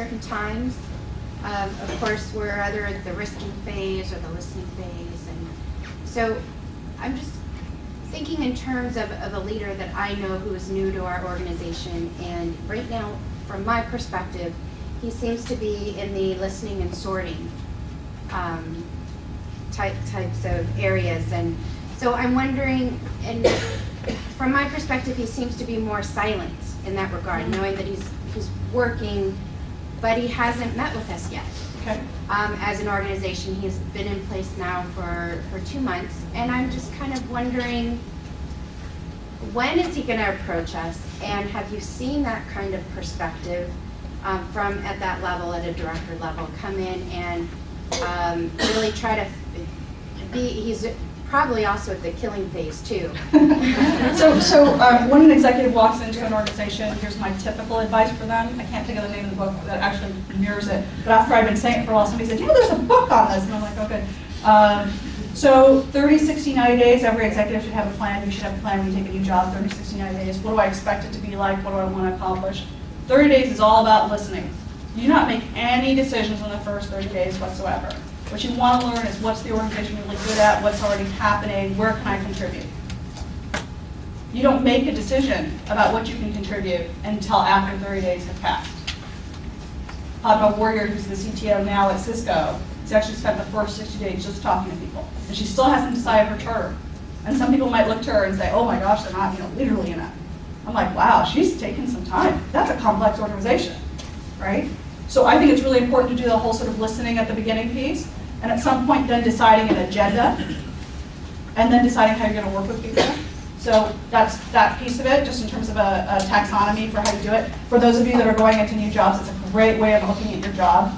certain times. Of course, we're either at the risking phase or the listening phase. And so I'm just thinking in terms of a leader that I know who is new to our organization. And right now, from my perspective, he seems to be in the listening and sorting types of areas. And so I'm wondering, and from my perspective, he seems to be more silent in that regard, knowing that he's working, but he hasn't met with us yet. Okay. As an organization, he's been in place now for 2 months, and I'm just kind of wondering, when is he going to approach us? And have you seen that kind of perspective from at that level, at a director level, come in and really try to be? He's probably also at the killing phase too. So when an executive walks into an organization, here's my typical advice for them. I can't think of the name of the book that actually mirrors it, but after I've been saying it for a while, somebody said, there's a book on this, and I'm like, oh good. So 30, 60, 90 days, every executive should have a plan. You should have a plan when you take a new job, 30, 60, 90 days. What do I expect it to be like? What do I want to accomplish? 30 days is all about listening. You do not make any decisions in the first 30 days whatsoever. What you want to learn is what's the organization really good at, what's already happening, where can I contribute? You don't make a decision about what you can contribute until after 30 days have passed. Padma Warrior, who's the CTO now at Cisco, has actually spent the first 60 days just talking to people. And she still hasn't decided her charter. And some people might look to her and say, oh my gosh, they're not leaderly enough. I'm like, wow, she's taken some time. That's a complex organization, right? So I think it's really important to do the whole sort of listening at the beginning piece, and at some point then deciding an agenda, and then deciding how you're going to work with people. So that's that piece of it, just in terms of a taxonomy for how you do it. For those of you that are going into new jobs, it's a great way of looking at your job.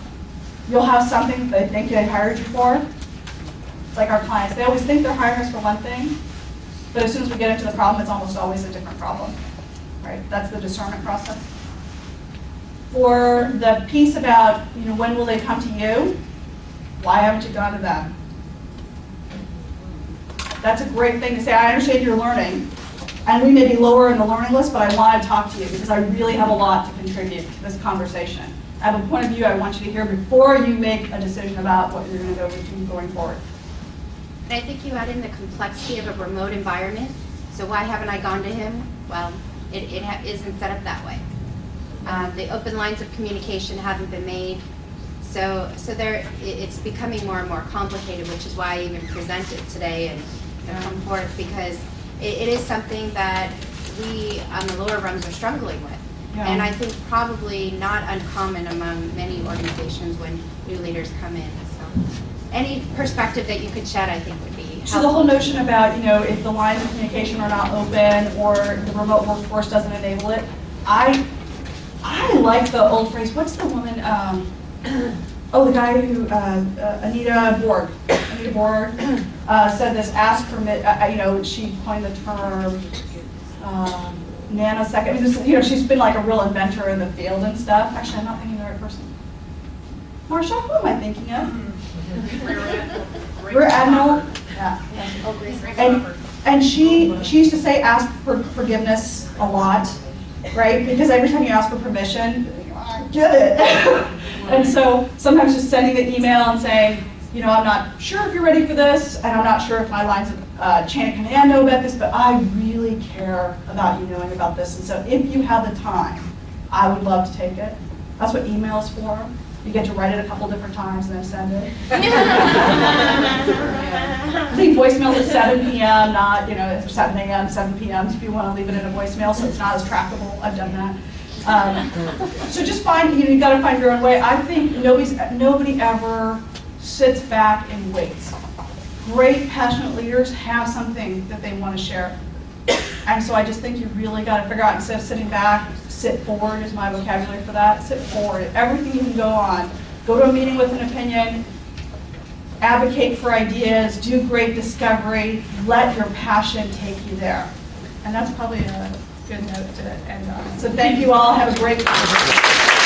You'll have something that they think they hired you for. It's like our clients. They always think they're hiring us for one thing, but as soon as we get into the problem, it's almost always a different problem, right? That's the discernment process. For the piece about, when will they come to you? Why haven't you gone to them? That's a great thing to say. I understand you're learning, and we may be lower in the learning list, but I want to talk to you because I really have a lot to contribute to this conversation. I have a point of view I want you to hear before you make a decision about what you're going to go into going forward. And I think you add in the complexity of a remote environment. So why haven't I gone to him? Well, it isn't set up that way. The open lines of communication haven't been made. So it's becoming more and more complicated, which is why I even presented today and come forth, because it is something that we on the lower rungs are struggling with. Yeah. And I think probably not uncommon among many organizations when new leaders come in. So any perspective that you could shed, I think, would be helpful. So the whole notion about, if the lines of communication are not open or the remote workforce doesn't enable it, I like the old phrase, what's the woman, the guy who, Anita Borg said this, ask permit, she coined the term nanosecond. She's been like a real inventor in the field and stuff. Actually, I'm not thinking of the right person. Marsha, who am I thinking of? Rear Admiral? Yeah. And she used to say ask for forgiveness a lot, right? Because every time you ask for permission, I get it. And so sometimes just sending the email and saying, I'm not sure if you're ready for this, and I'm not sure if my lines of chain of command know about this, but I really care about you knowing about this. And so if you have the time, I would love to take it. That's what email is for. You get to write it a couple different times and then send it. Leave voicemails at 7 p.m., not 7 a.m., 7 p.m. if you want to leave it in a voicemail so it's not as trackable. I've done that. So just find, you got to find your own way. I think nobody ever sits back and waits. Great, passionate leaders have something that they want to share. And so I just think you really got to figure out, instead of sitting back, sit forward is my vocabulary for that. Sit forward. Everything you can go on. Go to a meeting with an opinion. Advocate for ideas. Do great discovery. Let your passion take you there. And that's probably a good note to end on. So thank you all. Have a great conversation.